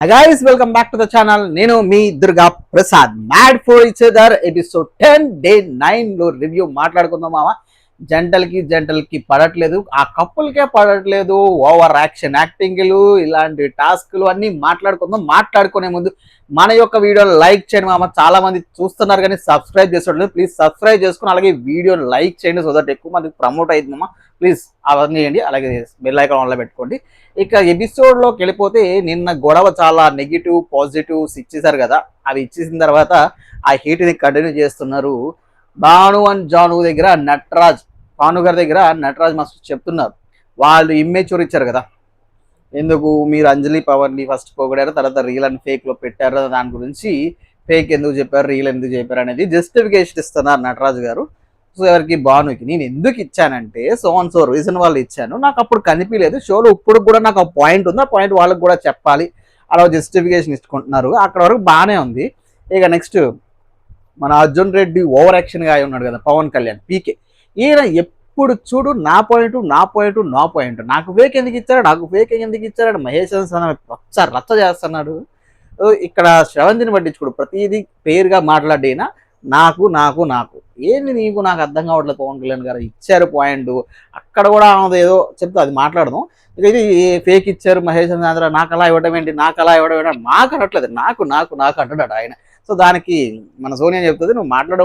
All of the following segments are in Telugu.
Guys, welcome back to the channel. నేను మీ Durga Prasad. Mad for each other episode 10 day 9 లో రివ్యూ మాట్లాడుకుందాం మామ. జంటలకి పడట్లేదు, ఆ కప్పులకే పడట్లేదు. ఓవర్ యాక్టింగ్లు ఇలాంటి టాస్క్లు అన్ని మాట్లాడుకునే ముందు మన యొక్క వీడియోని లైక్ చేయండి మామ. చాలా మంది చూస్తున్నారు కానీ సబ్స్క్రైబ్ చేసుకోవట్లేదు. ప్లీజ్ సబ్స్క్రైబ్ చేసుకుని అలాగే వీడియోని లైక్ చేయండి, సో దట్ ఎక్కువ మందికి ప్రమోట్ అయ్యింది మామ. ప్లీజ్ అవన్నీ చేయండి, అలాగే బెల్ ఐకాన్ ఆన్లో పెట్టుకోండి. ఇక ఎపిసోడ్లోకి వెళ్ళిపోతే, నిన్న గొడవ చాలా నెగిటివ్ పాజిటివ్స్ ఇచ్చేసారు కదా. అవి ఇచ్చేసిన తర్వాత ఆ హీట్ని కంటిన్యూ చేస్తున్నారు. భాను అండ్ జాను దగ్గర నటరాజ్, భాను గారి దగ్గర నటరాజ్ మాస్టర్ చెప్తున్నారు, వాళ్ళు ఇమ్మెచ్యూర్ ఇచ్చారు కదా, ఎందుకు మీరు అంజలి పవర్ని ఫస్ట్ పోగొడారు, తర్వాత రీల్ అండ్ ఫేక్లో పెట్టారు, దాని గురించి ఫేక్ ఎందుకు చెప్పారు, రీల్ ఎందుకు చెప్పారు అనేది జస్టిఫికేషన్ ఇస్తున్నారు నటరాజ్ గారు. సో ఎవరికి, భానుకి. నేను ఎందుకు ఇచ్చానంటే సో రీజన్ వాళ్ళు ఇచ్చాను, నాకు అప్పుడు కనిపించలేదు షోలో. ఇప్పుడు కూడా నాకు ఆ పాయింట్ ఉంది, ఆ పాయింట్ వాళ్ళకి కూడా చెప్పాలి, అలా జస్టిఫికేషన్ ఇచ్చుకుంటున్నారు. అక్కడ వరకు బాగానే ఉంది. ఇక నెక్స్ట్ మన అర్జున్ రెడ్డి ఓవర్ యాక్షన్గా ఉన్నాడు కదా, పవన్ కళ్యాణ్ పీకే. ఈయన ఎప్పుడు చూడు నా పాయింట్, నాకు ఫేక్ ఎందుకు ఇచ్చాడు, మహేష్ రచ్చ చేస్తున్నాడు. ఇక్కడ శ్రవంతిని పట్టించుకోడు, ప్రతిదీ పేరుగా మాట్లాడినా నాకు నాకు నాకు ఏంది నీకు, నాకు అర్థం కావట్లేదు. పవన్ కళ్యాణ్ గారు ఇచ్చారు పాయింట్, అక్కడ కూడా ఏదో చెప్తే అది మాట్లాడదాం. ఇక ఇది ఫేక్ ఇచ్చారు మహేష్ చంద్ర, నాకు అలా ఇవ్వడం ఏంటి, మాకు అనట్లేదు, నాకు నాకు నాకు అంటున్నాడు ఆయన. సో దానికి మన సోనియా చెప్తుంది, నువ్వు మాట్లాడు,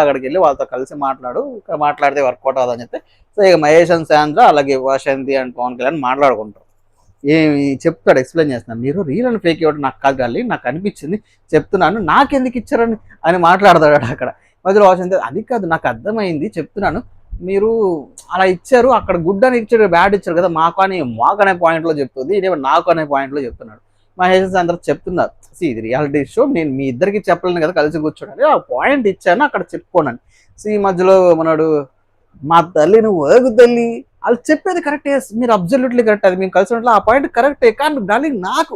అక్కడికి వెళ్ళి వాళ్ళతో కలిసి మాట్లాడు, ఇక్కడ మాట్లాడితే వర్కౌట్ అవుతుందని చెప్తే, సో ఇక మహేష్ చంద్ర అలాగే వసంతి అండ్ పవన్ కళ్యాణ్ మాట్లాడుకుంటారు. ఏమి చెప్తాడు, ఎక్స్ప్లెయిన్ చేస్తున్నాను, మీరు రీల్ అండ్ ఫేక్ ఇవ్వడం నాకు కాదు, నాకు అనిపించింది చెప్తున్నాను, నాకెందుకు ఇచ్చారని అని మాట్లాడతాడు అక్కడ. మధ్యలో వసంతి, అది కాదు నాకు అర్థమైంది చెప్తున్నాను, మీరు అలా ఇచ్చారు, అక్కడ గుడ్ అని ఇచ్చారు, బ్యాడ్ ఇచ్చారు కదా, మాకు అనే పాయింట్లో చెప్తుంది, ఇదేమో నాకు అనే పాయింట్లో చెప్తున్నాడు. మహేష్ అందరూ చెప్తున్నారు, ఇది రియాలిటీ షో, నేను మీ ఇద్దరికి చెప్పలేను కదా, కలిసి కూర్చోండి, ఆ పాయింట్ ఇచ్చాను అక్కడ చెప్పుకోండి. సో ఈ మధ్యలో మనడు, మా తల్లి నువ్వు వేగు తల్లి, వాళ్ళు చెప్పేది కరెక్టే, మీరు అబ్జల్యూట్లీ కరెక్ట్, అది మేము కలిసి ఉంటే ఆ పాయింట్ కరెక్టే, కానీ దాన్ని నాకు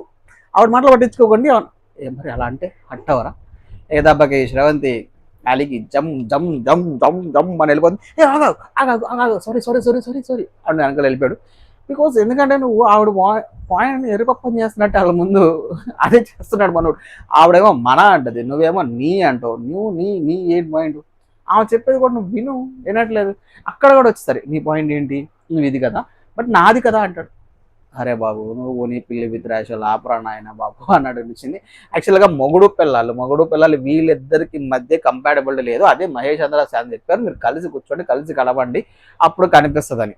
ఆవిడ మాటలు పట్టించుకోకండి. మరి అలా అంటే అట్టవరా ఏదబ్బాకి శ్రవంతి గాలికి జమ్ జమ్ జమ్ జమ్ జమ్ అని వెళ్ళిపోతుంది. సారీ అని వెనకాల వెళ్ళిపోయాడు. బికాజ్ ఎందుకంటే నువ్వు ఆవిడ పాయింట్ ఎరుపప్పని చేస్తున్నట్టు వాళ్ళ ముందు అదే చేస్తున్నాడు మనోడు. ఆవిడేమో మన అంటది, నువ్వేమో నీ అంటావు, నువ్వు నీ ఏంటి పాయింట్, ఆమె చెప్పేది కూడా నువ్వు వినట్లేదు. అక్కడ కూడా వచ్చేసరి నీ పాయింట్ ఏంటి, నువ్వు ఇది కదా, బట్ నాది కదా అంటాడు. అరే బాబు నువ్వు నీ పిల్లి విద్రాశాలు ఆపరా నాయన బాబు అన్నాడు అనిపించింది. యాక్చువల్గా మొగుడు పిల్లలు వీళ్ళిద్దరికి మధ్య కంపాటబిలిటీ లేదు, అదే మహేష్ చంద్ర శాంతి చెప్పారు, మీరు కలిసి కూర్చోండి, కలిసి కలవండి, అప్పుడు కనిపిస్తుందని.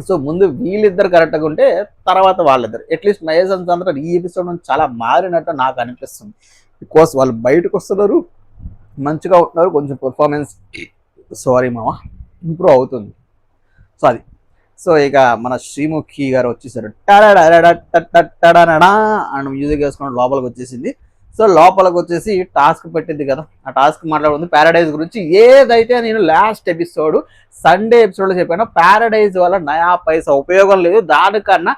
సో ముందు వీళ్ళిద్దరు కరెక్ట్గా ఉంటే తర్వాత వాళ్ళిద్దరు, అట్లీస్ట్ మహేష్ చంద్ర ఈ ఎపిసోడ్ నుంచి చాలా మారినట్టు నాకు అనిపిస్తుంది. బికాస్ వాళ్ళు బయటకు వస్తున్నారు, మంచిగా ఉంటున్నారు, కొంచెం పర్ఫార్మెన్స్ ఇంప్రూవ్ అవుతుంది. సో అది. సో ఇక మన శ్రీముఖి గారు వచ్చేసారు, అండ్ మ్యూజిక్ వేసుకుని లోపలికి వచ్చేసింది. సో లోపలికి వచ్చేసి టాస్క్ పెట్టింది కదా, ఆ టాస్క్ మాట్లాడుతుంది ప్యారడైజ్ గురించి. ఏదైతే నేను లాస్ట్ ఎపిసోడ్ సండే ఎపిసోడ్లో చెప్పాను, ప్యారడైజ్ వల్ల నయా పైసా ఉపయోగం లేదు, దానికన్నా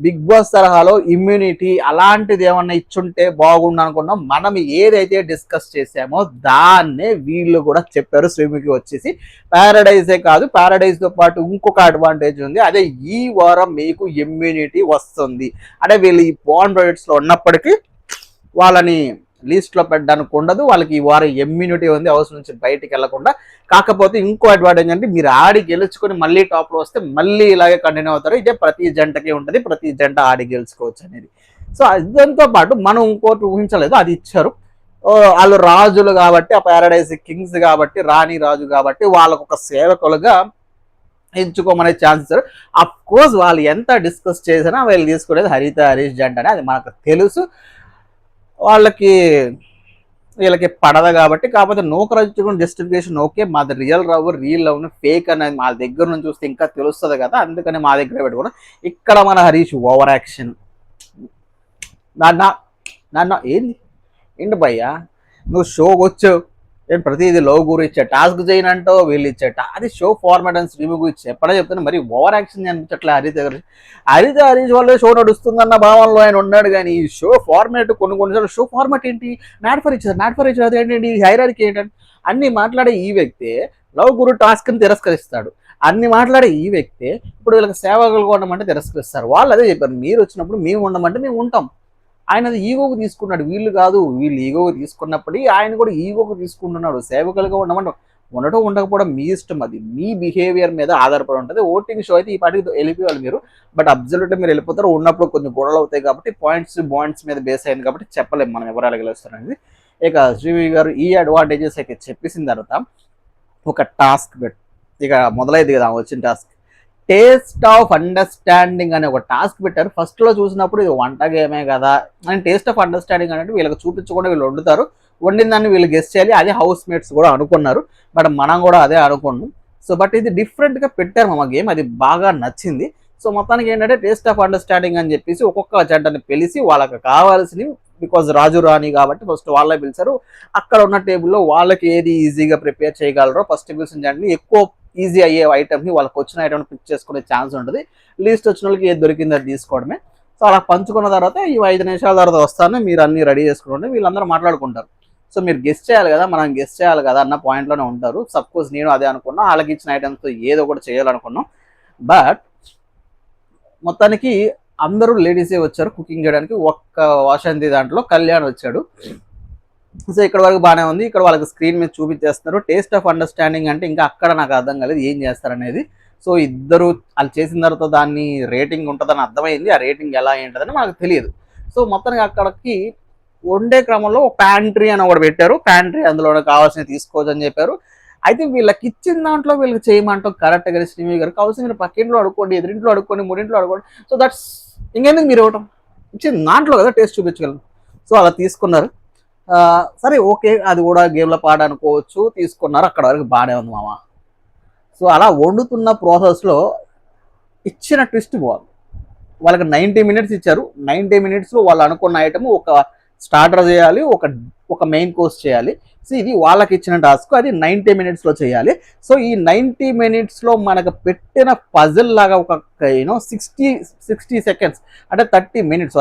బిగ్ బాస్ తరహాలో ఇమ్యూనిటీ అలాంటిది ఏమన్నా ఇచ్చుంటే బాగుండు అనుకున్నాం. మనం ఏదైతే డిస్కస్ చేసామో దాన్నే వీళ్ళు కూడా చెప్పారు. శ్రీముఖి వచ్చేసి ప్యారడైజే కాదు, ప్యారడైజ్తో పాటు ఇంకొక అడ్వాంటేజ్ ఉంది, అదే ఈ వారం మీకు ఇమ్యూనిటీ వస్తుంది. అంటే వీళ్ళు ఈ బాండ్ రైట్స్లో ఉన్నప్పటికీ వాళ్ళని లీస్ట్లో పెట్టడానికి ఉండదు, వాళ్ళకి ఈ వారం ఇమ్యూనిటీ ఉంది, హౌస్ నుంచి బయటికి వెళ్లకుండా. కాకపోతే ఇంకో అడ్వాంటేజ్ అంటే మీరు ఆడి గెలుచుకొని మళ్ళీ టాప్లో వస్తే మళ్ళీ ఇలాగే కంటిన్యూ అవుతారు. ఇదే ప్రతి జంటకి ఉంటుంది, ప్రతి జంట ఆడి గెలుచుకోవచ్చు అనేది. సో దాంతో పాటు మనం ఇంకోటి ఊహించలేదు, అది ఇచ్చారు. వాళ్ళు రాజులు కాబట్టి, ఆ ప్యారడైజ్ కింగ్స్ కాబట్టి, రాణి రాజు కాబట్టి వాళ్ళకు ఒక సేవకులుగా ఎంచుకోమనే ఛాన్స్ ఇచ్చారు. అఫ్ కోర్స్ వాళ్ళు ఎంత డిస్కస్ చేసినా వీళ్ళు తీసుకునేది హరిత హరీష్ జంట అని అది మనకు తెలుసు. వీళ్ళకి పడదు కాబట్టి, కాకపోతే నూకరాజు జస్టిఫికేషన్ ఓకే, మాది రియల్ లవ్ ఫేక్ అనేది మా దగ్గర నుంచి చూస్తే ఇంకా తెలుస్తుంది కదా, అందుకని మా దగ్గర పెట్టుకున్నాం. ఇక్కడ మన హరీష్ ఓవర్ యాక్షన్, నాన్న ఏంటి భయ్యా నువ్వు షోకి వచ్చావు, నేను ప్రతిదీ లవ్ గురి ఇచ్చా, టాస్క్ చేయనంటో వీళ్ళు ఇచ్చేట, అది షో ఫార్మాట్ అని శ్రీముఖి ఇచ్చి ఎప్పుడో చెప్తాను, మరి ఓవర్ యాక్షన్ అనిపించట్లే హరీష్ వల్ల షో నడుస్తుందన్న భావనలో ఆయన ఉన్నాడు. కానీ ఈ షో ఫార్మాట్ కొన్నిసార్లు షో ఫార్మాట్ ఏంటి, నాట్ ఫర్ ఇచ్చారు ఏంటండి, హైరార్కీ ఏంటంటే అన్ని మాట్లాడే ఈ వ్యక్తి లవ్ గురు టాస్క్ని తిరస్కరిస్తాడు, అన్ని మాట్లాడే ఈ వ్యక్తి ఇప్పుడు వీళ్ళకి సేవకులుగా ఉండమంటే తిరస్కరిస్తారు. వాళ్ళు అదే చెప్పారు, మీరు వచ్చినప్పుడు మేము ఉండమంటే మేము ఉంటాం, ఆయన అది ఈగోకు తీసుకున్నాడు, వీళ్ళు కాదు, వీళ్ళు ఈగోకు తీసుకున్నప్పటికీ ఆయన కూడా ఈగోకు తీసుకుంటున్నాడు. సేవకులుగా ఉండటం ఉండకపోవడం మీ ఇష్టం, అది మీ బిహేవియర్ మీద ఆధారపడి ఉంటుంది. ఓటింగ్ షో అయితే ఈ పార్టీకి వెళ్ళిపోవాలి మీరు, బట్ అబ్జల్యూట్గా మీరు వెళ్ళిపోతారు. ఉన్నప్పుడు కొంచెం గొడవలు అవుతాయి కాబట్టి బాయింట్స్ మీద బేస్ అయింది కాబట్టి చెప్పలేము మనం ఎవరు గెలుస్తారనేది. ఇక శ్రీవి గారు ఈ అడ్వాంటేజెస్ అయితే చెప్పేసిన తర్వాత ఒక టాస్క్ ఇక మొదలైంది కదా వచ్చిన టాస్క్, టేస్ట్ ఆఫ్ అండర్స్టాండింగ్ అనే ఒక టాస్క్ పెట్టారు. ఫస్ట్లో చూసినప్పుడు ఇది వంట గేమే కదా అని, టేస్ట్ ఆఫ్ అండర్స్టాండింగ్ అంటే వీళ్ళకి చూపించకుండా వీళ్ళు వండుతారు, వండిన దాన్ని వీళ్ళు గెస్ట్ చేయాలి, అది హౌస్ మేట్స్ కూడా అనుకున్నారు, బట్ మనం కూడా అదే అనుకున్నాం. సో బట్ ఇది డిఫరెంట్గా పెట్టారు మా గేమ్, అది బాగా నచ్చింది. సో మొత్తానికి ఏంటంటే టేస్ట్ ఆఫ్ అండర్స్టాండింగ్ అని చెప్పేసి ఒక్కొక్క జంటని పిలిచి వాళ్ళకి కావాల్సినవి, బికాజ్ రాజు రాణి కాబట్టి ఫస్ట్ వాళ్ళే పిలిచారు. అక్కడ ఉన్న టేబుల్లో వాళ్ళకి ఏది ఈజీగా ప్రిపేర్ చేయగలరో ఫస్ట్ పిలిచిన జంటని, ఎక్కువ ఈజీ అయ్యే ఐటమ్ని వాళ్ళకి వచ్చిన ఐటమ్ పిక్ చేసుకునే ఛాన్స్ ఉంటుంది. లీస్ట్ వచ్చిన వాళ్ళకి ఏది దొరికిందో అది తీసుకోవడమే. సో అలా పంచుకున్న తర్వాత ఈ 5 నిమిషాల తర్వాత వస్తాను, మీరు అన్ని రెడీ చేసుకుంటే వీళ్ళందరూ మాట్లాడుకుంటారు. సో మీరు గెస్ట్ చేయాలి కదా, మనం గెస్ట్ చేయాలి కదా అన్న పాయింట్లోనే ఉంటారు. సపోజ్ నేను అదే అనుకున్నా, వాళ్ళకి ఇచ్చిన ఐటమ్స్తో ఏదో ఒకటి చేయాలనుకున్నాం. బట్ మొత్తానికి అందరూ లేడీసే వచ్చారు కుకింగ్ చేయడానికి. ఒక్క వాషంతి దాంట్లో కళ్యాణ్ వచ్చాడు. సో ఇక్కడ వరకు బాగానే ఉంది. ఇక్కడ వాళ్ళకి స్క్రీన్ మీద చూపించేస్తున్నారు. టేస్ట్ ఆఫ్ అండర్స్టాండింగ్ అంటే ఇంకా అక్కడ నాకు అర్థం కాలేదు ఏం చేస్తారనేది. సో ఇద్దరు వాళ్ళు చేసిన తర్వాత దాన్ని రేటింగ్ ఉంటుందని అర్థమైంది, ఆ రేటింగ్ ఎలా ఏంటదని మనకు తెలియదు. సో మొత్తానికి అక్కడికి వండే క్రమంలో ఒక ప్యాంట్రీ అని ఒకటి పెట్టారు. ప్యాంట్రీ అందులో కావాల్సినవి తీసుకోవచ్చు అని చెప్పారు. అయితే వీళ్ళకి ఇచ్చిన దాంట్లో వీళ్ళకి చేయమంటాం కరెక్ట్ గా శ్రీమి గారు, కావాల్సిన మీరు పక్కింట్లో అడుక్కోండి, ఎదురింట్లో అడుక్కోండి, మూడింట్లో అడుక్కోండి. సో దట్స్ ఇంకెందుకు మీరు ఇవ్వటం, ఇచ్చిన దాంట్లో కదా టేస్ట్ చూపించగలరు. సో అలా తీసుకున్నారు. సరే ఓకే, అది కూడా గేమ్లో పాట అనుకోవచ్చు, తీసుకున్నారు. అక్కడ వరకు బాగానే ఉంది మామ. సో అలా వండుతున్న ప్రాసెస్లో ఇచ్చిన ట్విస్ట్ బాగుంది. వాళ్ళకి 90 మినిట్స్ ఇచ్చారు. 90 మినిట్స్లో వాళ్ళు అనుకున్న ఐటమ్ ఒక స్టార్టర్ చేయాలి, ఒక మెయిన్ కోర్స్ చేయాలి. సో ఇది వాళ్ళకి ఇచ్చిన టాస్క్, అది 90 మినిట్స్లో చేయాలి. సో ఈ 90 మినిట్స్లో మనకు పెట్టిన పజిల్ లాగా ఒక 60 సెకండ్స్ అంటే 30 మినిట్స్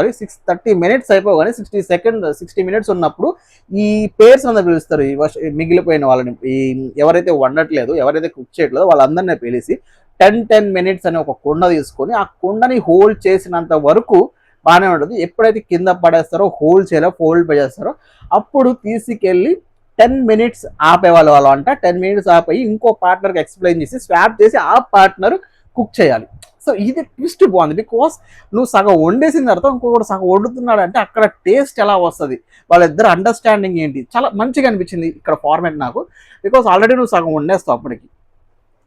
అయిపోగానే 60 మినిట్స్ ఉన్నప్పుడు ఈ పేర్స్ అందరూ పిలుస్తారు. ఈ మిగిలిపోయిన వాళ్ళని, ఈ ఎవరైతే వండట్లేదు, ఎవరైతే కుక్ చేయట్లేదో వాళ్ళందరినీ పిలిచి 10 మినిట్స్ అనే ఒక కుండ తీసుకొని ఆ కుండని హోల్డ్ చేసినంత వరకు బాగానే ఉంటుంది. ఎప్పుడైతే కింద పడేస్తారో హోల్డ్ చేయాలో ఫోల్డ్ చేస్తారో అప్పుడు తీసుకెళ్ళి 10 మినిట్స్ ఆపేవాళ్ళు. వాళ్ళు అంట 10 మినిట్స్ ఆపేయి ఇంకో పార్ట్నర్కి ఎక్స్ప్లెయిన్ చేసి స్వాప్ చేసి ఆ పార్ట్నర్ కుక్ చేయాలి. సో ఇది ట్విస్ట్ బాగుంది, బికాస్ నువ్వు సగం వండేసిన తర్వాత ఇంకొకటి సగం వండుతున్నాడు అంటే అక్కడ టేస్ట్ ఎలా వస్తుంది, వాళ్ళిద్దరు అండర్స్టాండింగ్ ఏంటి, చాలా మంచిగా అనిపించింది ఇక్కడ ఫార్మాట్ నాకు. బికాస్ ఆల్రెడీ నువ్వు సగం వండేస్తావు, అప్పటికి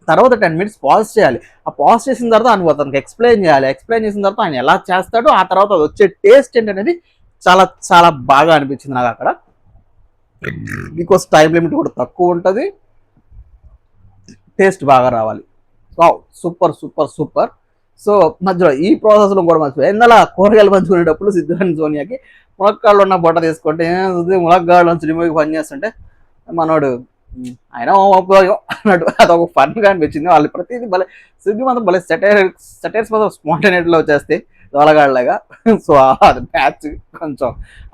తర్వాత 10 మినిట్స్ పాజ్ చేయాలి. ఆ పాజ్ చేసిన తర్వాత నువ్వు అతనికి ఎక్స్ప్లెయిన్ చేయాలి. ఎక్స్ప్లెయిన్ చేసిన తర్వాత ఆయన ఎలా చేస్తాడో ఆ తర్వాత అది వచ్చే టేస్ట్ ఏంటనేది చాలా చాలా బాగా అనిపించింది నాకు అక్కడ. బికాస్ టైం లిమిట్ కూడా తక్కువ ఉంటుంది, టేస్ట్ బాగా రావాలి. Super super super. సో మధ్యలో ఈ ప్రాసెస్లో కూడా మంచిగా ఎందలా కూరగాయలు పంచుకునేటప్పుడు సిద్ధురాని సోనియాకి ములక్కాళ్ళు ఉన్న బొట్ట తీసుకుంటే ములక్కాళ్ళు నుంచి రిమూవ్ పని చేస్తుంటే మనోడు అయినా అన్నట్టు అదొక ఫన్గా అనిపించింది. వాళ్ళు ప్రతిదీ భలే సిద్ధు మాత్రం భలే సెటైర్స్ మాత్రం స్పాంటేనిటీలో వచ్చేస్తే దొలగాళ్ళగా. సో అది మ్యాచ్ కొంచెం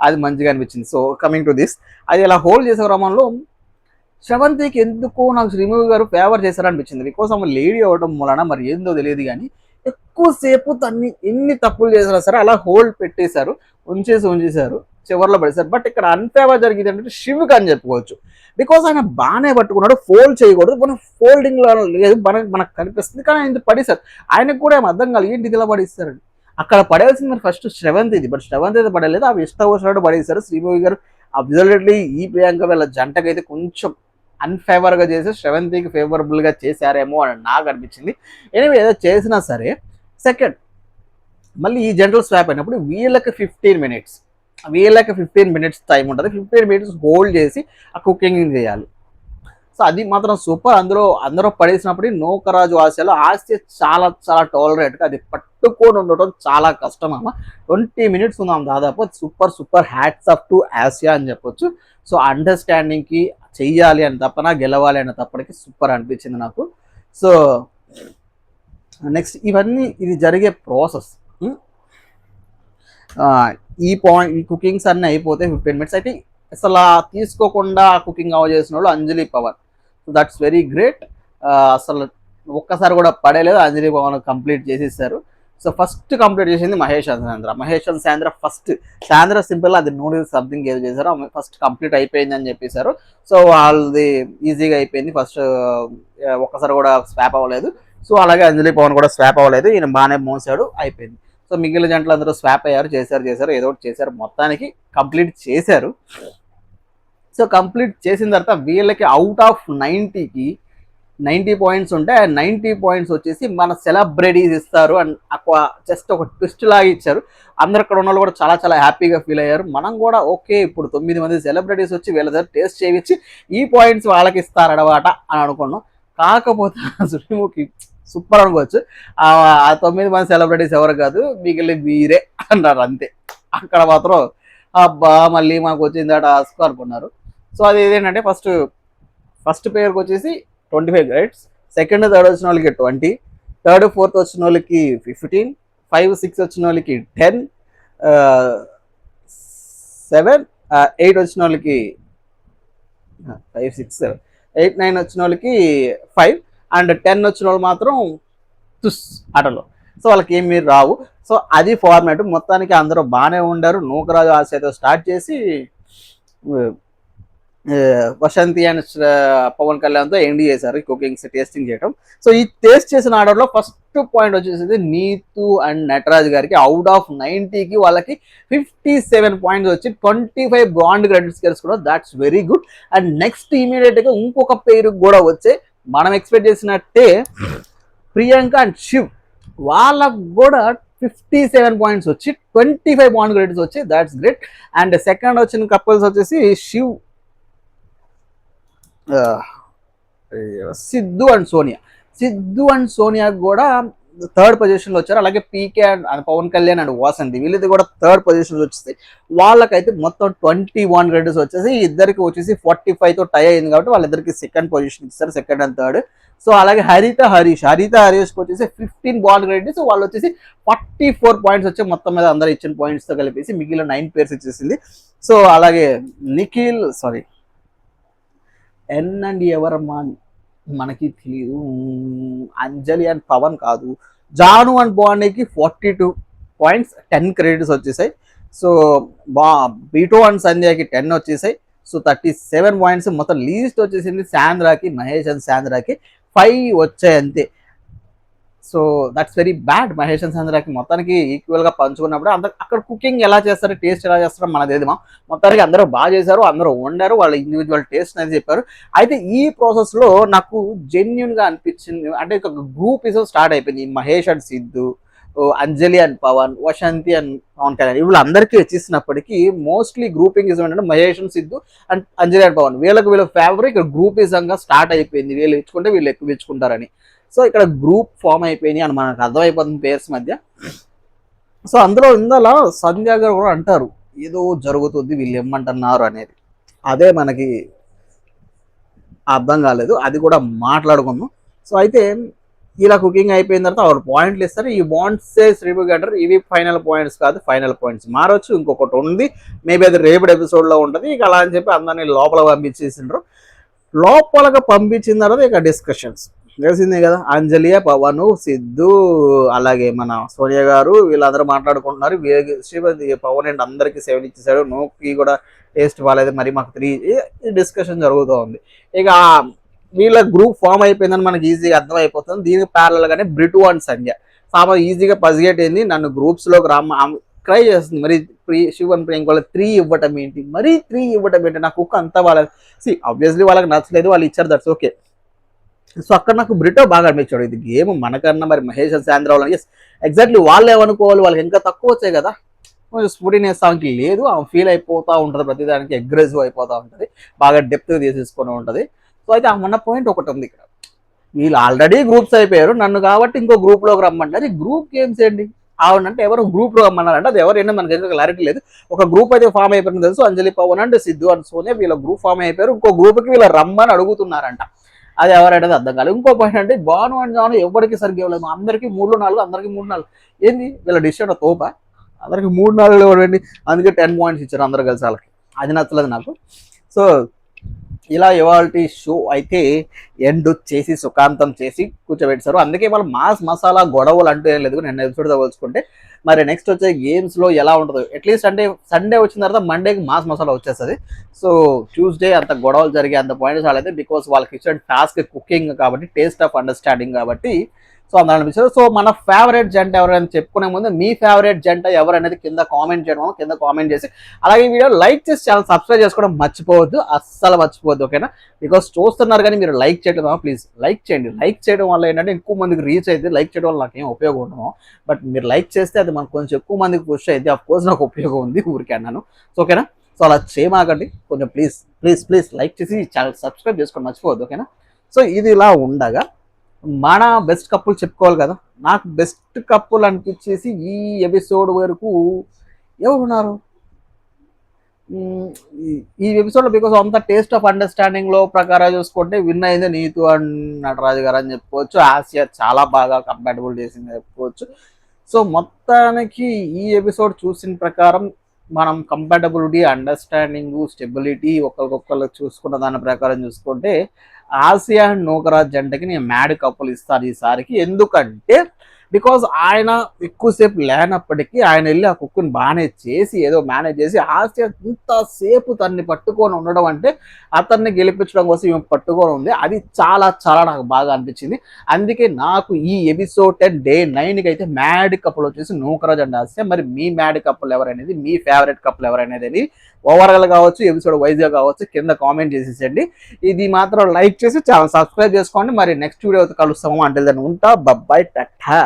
అది మంచిగా అనిపించింది. సో కమింగ్ టు దిస్, అది ఇలా హోల్డ్ చేసే క్రమంలో శ్రవంతికి ఎందుకో నాకు శ్రీముఖి గారు ఫేవర్ చేశారనిపించింది. బికాస్ ఆమె లేడీ అవ్వడం వలన మరి ఏందో తెలియదు కానీ ఎక్కువసేపు తన్ని ఎన్ని తప్పులు చేసినా సరే అలా హోల్డ్ పెట్టేశారు, ఉంచేశారు, చివరిలో పడేశారు. బట్ ఇక్కడ అన్ఫేవర్ జరిగింది అంటే శివుకి అని చెప్పుకోవచ్చు. బికాస్ ఆయన బాగానే పట్టుకున్నాడు, ఫోల్డ్ చేయకూడదు, మనం ఫోల్డింగ్లో లేదు మనకు కనిపిస్తుంది, కానీ ఆయన పడేశారు. ఆయనకు కూడా ఏం అర్థం కాదు ఏంటి ఇలా పడేస్తారని. అక్కడ పడేయాల్సింది మరి ఫస్ట్ శ్రవంతిది, బట్ శ్రవంతి అయితే పడలేదు, అవి ఇష్టం వచ్చినట్టు పడేశారు. శ్రీముఖి గారు అబ్జల్యూట్లీ ఈ ప్రియాంక వీళ్ళ జంటకైతే కొంచెం అన్ఫేవర్గా చేసి శ్రవంతికి ఫేవరబుల్గా చేశారేమో అని నాకు అనిపించింది. ఎనివే ఏదో చేసినా సరే సెకండ్ మళ్ళీ ఈ జనరల్ స్వాప్ అయినప్పుడు వీళ్ళకి 15 మినిట్స్ టైం ఉంటుంది. 15 మినిట్స్ హోల్డ్ చేసి ఆ కుకింగ్ చేయాలి. సో అది మాత్రం సూపర్. అందరూ పడేసినప్పుడు నౌకరాజు ఆస్య చాలా చాలా టాలరేట్గా అది పట్టుకొని ఉండటం చాలా కష్టం అమ్మ. 20 మినిట్స్ ఉన్నాం దాదాపు. Super hats off to Asia అని చెప్పొచ్చు. సో అండర్స్టాండింగ్కి చెయ్యాలి అని తప్పన గెలవాలి అనే తప్పటికి సూపర్ అనిపించింది నాకు. సో నెక్స్ట్ ఇది జరిగే ప్రాసెస్, ఈ కుకింగ్స్ అన్నీ అయిపోతే 15 మినిట్స్ అయితే అసలు తీసుకోకుండా కుకింగ్ చేసిన వాళ్ళు Anjali Pavan. So that's very great. అసలు ఒక్కసారి కూడా పడేలేదు, అంజలి పవన్ కంప్లీట్ చేసేసారు. సో ఫస్ట్ కంప్లీట్ చేసింది Mahesh and Sandra. Mahesh and Sandra first, Sandra simple అది నూడిల్స్ సంథింగ్ ఏదో చేశారు, ఫస్ట్ కంప్లీట్ అయిపోయింది అని చెప్పేశారు. సో వాళ్ళది ఈజీగా అయిపోయింది, ఫస్ట్ ఒక్కసారి కూడా స్వాప్ అవ్వలేదు. సో అలాగే అంజలి పవన్ కూడా స్వాప్ అవ్వలేదు, ఈయన బాగానే మోసాడు, అయిపోయింది. సో మిగిలిన జంటలు అందరూ స్వాప్ అయ్యారు, చేశారు ఏదో ఒకటి చేశారు, మొత్తానికి కంప్లీట్ చేశారు. సో కంప్లీట్ చేసిన తర్వాత వీళ్ళకి అవుట్ ఆఫ్ 90 పాయింట్స్ ఉంటే 90 పాయింట్స్ వచ్చేసి మన సెలబ్రిటీస్ ఇస్తారు అండ్ జస్ట్ ఒక ట్విస్ట్ లాగా ఇచ్చారు. అందరు అక్కడ ఉన్న వాళ్ళు కూడా చాలా చాలా హ్యాపీగా ఫీల్ అయ్యారు. మనం కూడా ఓకే ఇప్పుడు 9 మంది సెలబ్రిటీస్ వచ్చి వీళ్ళ దగ్గర టేస్ట్ చేయించి ఈ పాయింట్స్ వాళ్ళకి ఇస్తారనమాట అని అనుకున్నాం. కాకపోతే శ్రీముఖి సూపర్ అనుకోవచ్చు. ఆ 9 మంది సెలబ్రిటీస్ ఎవరు కాదు, మిగిలిన వీరే అన్నారు అంతే. అక్కడ మాత్రం అబ్బా మళ్ళీ మాకు వచ్చింది టాస్క్ అనుకున్నారు. సో అది ఏంటంటే ఫస్ట్ పేరుకి వచ్చేసి 25 క్రెడిట్స్, సెకండ్ థర్డ్ వచ్చిన వాళ్ళకి 20, థర్డ్ ఫోర్త్ వచ్చిన వాళ్ళకి 15, 5, 6 వచ్చిన వాళ్ళకి 10, 7, 8 వచ్చిన వాళ్ళకి 5, 6, 7, 8, 9 వచ్చిన వాళ్ళకి 5 అండ్ 10 వచ్చిన వాళ్ళు మాత్రం తుస్ ఆటలో. సో వాళ్ళకి ఏం మీరు రావు. సో అది ఫార్మాట్. మొత్తానికి అందరూ బాగానే ఉండారు. నూకరాజు ఆశతో స్టార్ట్ చేసి వసంతి అండ్ పవన్ కళ్యాణ్తో ఎండ్ చేశారు కుకింగ్స్ టేస్టింగ్ చేయడం. సో ఈ టేస్ట్ చేసిన ఆర్డర్లో ఫస్ట్ పాయింట్ వచ్చేసి నీతు అండ్ నటరాజ్ గారికి అవుట్ ఆఫ్ 90కి వాళ్ళకి 57 పాయింట్స్ వచ్చి 25 బాండ్ క్రెడిట్స్ గెలుచుకున్నారు. That's very good. And next ఇమీడియట్గా ఇంకొక పేరు కూడా వచ్చే మనం ఎక్స్పెక్ట్ చేసినట్టే ప్రియాంక అండ్ శివ్ వాళ్ళకు కూడా 57 పాయింట్స్ వచ్చి 25 బాండ్ క్రెడిట్స్ వచ్చి దాట్స్ గ్రేట్. అండ్ సెకండ్ వచ్చిన కపుల్స్ వచ్చేసి సిద్ధు అండ్ సోనియా కూడా థర్డ్ పొజిషన్లో వచ్చారు. అలాగే పీకే అండ్ పవన్ కళ్యాణ్ అండ్ వాసంతి వీళ్ళది కూడా థర్డ్ పొజిషన్లో వచ్చేసి వాళ్ళకైతే మొత్తం 21 క్రెడిట్స్ వచ్చేసి ఇద్దరికి వచ్చేసి 45తో టై అయింది కాబట్టి వాళ్ళిద్దరికి సెకండ్ పొజిషన్ ఇస్తారు, సెకండ్ అండ్ థర్డ్. సో అలాగే హరిత హరీష్కి వచ్చేసి 15 బాండ్ క్రెడిట్స్, వాళ్ళు వచ్చేసి 44 పాయింట్స్ వచ్చి మొత్తం మీద అందరూ ఇచ్చిన పాయింట్స్తో కలిపేసి మిగిలిన 9 పేర్స్ ఇచ్చేసింది. సో అలాగే నిఖిల్ ఎన్ అండ్ ఎవరమ్మా మనకి తెలియదు, అంజలి అండ్ పవన్ కాదు, జాను అండ్ బాండీకి 42 పాయింట్స్ 10 క్రెడిట్స్ వచ్చేసాయి. సో బీటో అండ్ సంధ్యకి 10 వచ్చేసాయి. So 37 points. మొత్తం లీస్ట్ వచ్చేసింది సాంద్రాకి, మహేష్ అండ్ సాంద్రాకి 5 వచ్చాయి అంతే. So that's very bad. Mahesh and సాంద్రాకి మొత్తానికి ఈక్వల్గా పంచుకున్నప్పుడు అక్కడ కుకింగ్ ఎలా చేస్తారు, టేస్ట్ ఎలా చేస్తారో మనది తెలియదు. మొత్తానికి అందరూ బాగా చేశారు, అందరూ వండారు, వాళ్ళ ఇండివిజువల్ టేస్ట్ అనేది చెప్పారు. అయితే ఈ ప్రాసెస్లో నాకు జెన్యున్గా అనిపించింది అంటే ఒక గ్రూప్ ఇస్ స్టార్ట్ అయిపోయింది. Mahesh and Siddhu, Anjali and Pavan, Vasanthi and Pavan Kalyan వీళ్ళందరికీ వచ్చేసినప్పటికీ మోస్ట్లీ గ్రూపింగ్ ఇజం ఏంటంటే Mahesh and Siddhu and Anjali and Pavan వీళ్ళ ఫేవరెట్ ఇక్కడ గ్రూపిజంగా స్టార్ట్ అయిపోయింది. వీళ్ళు ఇచ్చుకుంటే వీళ్ళు ఎక్కువ ఇచ్చుకుంటారని. సో ఇక్కడ గ్రూప్ ఫామ్ అయిపోయింది అని మనకు అర్థమైపోతుంది పేర్స్ మధ్య. సో అందులో ఇందులో సంధ్య గారు కూడా అంటారు ఏదో జరుగుతుంది వీళ్ళు ఏమంటున్నారు అనేది, అదే మనకి అర్థం కాలేదు, అది కూడా మాట్లాడుకుందాం. సో అయితే ఇలా కుకింగ్ అయిపోయిన తర్వాత వాళ్ళు పాయింట్లు ఇస్తారు. ఈ బాండ్స్ శ్రీముఖి అంటారు ఇవి ఫైనల్ పాయింట్స్ కాదు, ఫైనల్ పాయింట్స్ మారొచ్చు, ఇంకొకటి ఉంది, మేబీ అది రేపటి ఎపిసోడ్లో ఉంటుంది. ఇక అలా అని చెప్పి అందరినీ లోపల పంపించేసిండ్రు. లోపలగా పంపించిన తర్వాత ఇక డిస్కషన్స్ తెలిసిందే కదా, అంజలి, పవన్, సిద్ధు, అలాగే మన సోనియా గారు వీళ్ళందరూ మాట్లాడుకుంటున్నారు. శ్రీపతి పవన్ అండ్ అందరికీ 7 ఇచ్చేసాడు, నోకి కూడా టేస్ట్ బాగాలేదు, మరి మాకు 3 డిస్కషన్ జరుగుతూ ఉంది. ఇక వీళ్ళ గ్రూప్ ఫామ్ అయిపోయిందని మనకి ఈజీగా అర్థమైపోతుంది. దీనికి ప్యారల్గానే బ్రిటు అండ్ సంధ్య ఈజీగా పసిగట్టేంది, నన్ను గ్రూప్స్లోకి ట్రై చేస్తుంది. మరి శివ్ అండ్ ప్రియాంక వాళ్ళకి 3 ఇవ్వటం ఏంటి, మరీ 3 ఇవ్వటం ఏంటి, నా కుక్క అంతా వాళ్ళకి ఆబ్వియస్లీ వాళ్ళకి నచ్చలేదు, వాళ్ళు ఇచ్చారు, దట్స్ ఓకే. సో అక్కడ నాకు బ్రిటో బాగా అనిపించాడు. ఇది గేమ్ మనకన్నా మరి మహేష్ అండ్ సాంద్ర వాళ్ళని ఎగ్జాక్ట్లీ వాళ్ళు ఏమనుకోవాలి, వాళ్ళకి ఇంకా తక్కువ వచ్చాయి కదా, కొంచెం స్ఫూటినెస్ ఆమెకి లేదు, ఆమె ఫీల్ అయిపోతూ ఉంటుంది, ప్రతిదానికి అగ్రెసివ్ అయిపోతూ ఉంటుంది, బాగా డెప్త్గా తీసేసుకొని ఉంటుంది. సో అయితే ఆమె ఉన్న పాయింట్ ఒకటి ఉంది ఇక్కడ, వీళ్ళు ఆల్రెడీ గ్రూప్స్ అయిపోయారు, నన్ను కాబట్టి ఇంకో గ్రూప్లోకి రమ్మంటారు. ఈ గ్రూప్ గేమ్స్ ఏంటి ఆవిడంటే ఎవరు గ్రూప్లో రమ్మన్నారంటే అది ఎవరైనా మనకి ఇంకా క్లారిటీ లేదు. ఒక గ్రూప్ అయితే ఫామ్ అయిపోయింది తెలుసు, అంజలి, పవన్ అండ్ సిద్ధు అండ్ సోనియా వీళ్ళ గ్రూప్ ఫామ్ అయిపోయారు, ఇంకో గ్రూప్కి వీళ్ళ రమ్మని అడుగుతున్నారంట. అది ఎవరైతే అర్థం కాలేదు. ఇంకో పాయింట్ అంటే బాను అండ్ జాను ఎవరికి సరిగ్గా ఇవ్వలేదు, అందరికీ 3-4, అందరికీ 3-4 ఏంది వీళ్ళ డిసిషన్ తోప, అందరికి 3-4 ఇవ్వండి, అందుకే 10 పాయింట్స్ ఇచ్చారు అందరు కలిసి వాళ్ళకి, అది నచ్చలేదు నాకు. సో ఇలా ఇవాల్టి షో అయితే ఎండ్ చేసి సుఖాంతం చేసి కూర్చోబెట్టారు. అందుకే వాళ్ళు మాస్ మసాలా గొడవలు అంటూ ఏం లేదు నిన్న ఎపిసోడ్తో పోల్చుకుంటే. మరి నెక్స్ట్ వచ్చే గేమ్స్లో ఎలా ఉంటుందో, అట్లీస్ట్ అంటే సండే వచ్చిన తర్వాత మండేకి మాస్ మసాలా వచ్చేస్తుంది. సో ట్యూస్డే అంత గొడవలు జరిగే అంత పాయింట్స్ రాలేదు, బికాస్ వాళ్ళకి ఇచ్చిన టాస్క్ కుకింగ్ కాబట్టి, టేస్ట్ ఆఫ్ అండర్స్టాండింగ్ కాబట్టి. సో అందులో అనిపించారు. సో మన ఫేవరెట్ జంట ఎవరైనా చెప్పుకునే ముందు మీ ఫేవరెట్ జంట ఎవరు అనేది కింద కామెంట్ చేయడం, కింద కామెంట్ చేసి అలాగే ఈ వీడియో లైక్ చేసి ఛానల్ సబ్స్క్రైబ్ చేసుకోవడం మర్చిపోవద్దు, అస్సలు మర్చిపోవద్దు, ఓకేనా? బికాస్ చూస్తున్నారు కానీ మీరు లైక్ చేయడం, ప్లీజ్ లైక్ చేయండి. లైక్ చేయడం వల్ల ఏంటంటే ఎక్కువ మందికి రీచ్ అయితే, లైక్ చేయడం వల్ల నాకేం ఉపయోగం ఉండదు, బట్ మీరు లైక్ చేస్తే అది మనకు కొంచెం ఎక్కువ మందికి పుష్ అయితే అఫ్ కోర్స్ నాకు ఉపయోగం ఉంది, ఊరికే అన్నాను. సో ఓకేనా? సో అలా చేయమాకండి, కొంచెం ప్లీజ్ ప్లీజ్ ప్లీజ్ లైక్ చేసి ఛానల్ సబ్స్క్రైబ్ చేసుకోవడం మర్చిపోవద్దు, ఓకేనా? సో ఇది ఇలా ఉండగా మన బెస్ట్ కప్పులు చెప్పుకోవాలి కదా. నాకు బెస్ట్ కప్పులు అనిపించేసి ఈ ఎపిసోడ్ వరకు ఎవరున్నారు ఈ ఎపిసోడ్లో, బికాస్ అంత టేస్ట్ ఆఫ్ అండర్స్టాండింగ్లో ప్రకారం చూసుకుంటే విన్ అయింది నీతు అండ్ నటరాజు గారు అని చెప్పుకోవచ్చు. ఆసియా చాలా బాగా కంపాటబుల్ చేసింది చెప్పుకోవచ్చు. సో మొత్తానికి ఈ ఎపిసోడ్ చూసిన ప్రకారం మనం కంపాటబిలిటీ, అండర్స్టాండింగ్, స్టెబిలిటీ ఒకరికొకరు చూసుకున్న దాని ప్రకారం చూసుకుంటే ఆసియా అండ్ నూకరాజ్ జంటకి నేను మ్యాడ్ కప్పులు ఇస్తాను ఈసారికి. ఎందుకంటే బికాజ్ ఆయన ఎక్కువసేపు లేనప్పటికీ ఆయన వెళ్ళి ఆ కుక్కుని బాగానే చేసి ఏదో మేనేజ్ చేసి ఆసియా ఇంతసేపు తన్ని పట్టుకొని ఉండడం అంటే అతన్ని గెలిపించడం కోసం ఈమె పట్టుకొని ఉంది. అది చాలా చాలా నాకు బాగా అనిపించింది. అందుకే నాకు ఈ ఎపిసోడ్ 10 డే 9కి అయితే మ్యాడ్ కప్పులు వచ్చేసి నూకరాజ్ అండ్ ఆసియా. మరి మీ మ్యాడ్ కప్పులు ఎవరనేది, మీ ఫేవరెట్ కప్పులు ఎవరనేది ఓవరాల్ కావచ్చు, ఎపిసోడ్ వైజ్గా కావచ్చు, కింద కామెంట్ చేసేసండి. ఇది మాత్రం లైక్ చేసి ఛానల్ సబ్స్క్రైబ్ చేసుకోండి. మరి నెక్స్ట్ వీడియోతో కలుస్తాము. అంటే దాన్ని ఉంటా, బబ్బాయ్, టట్టా.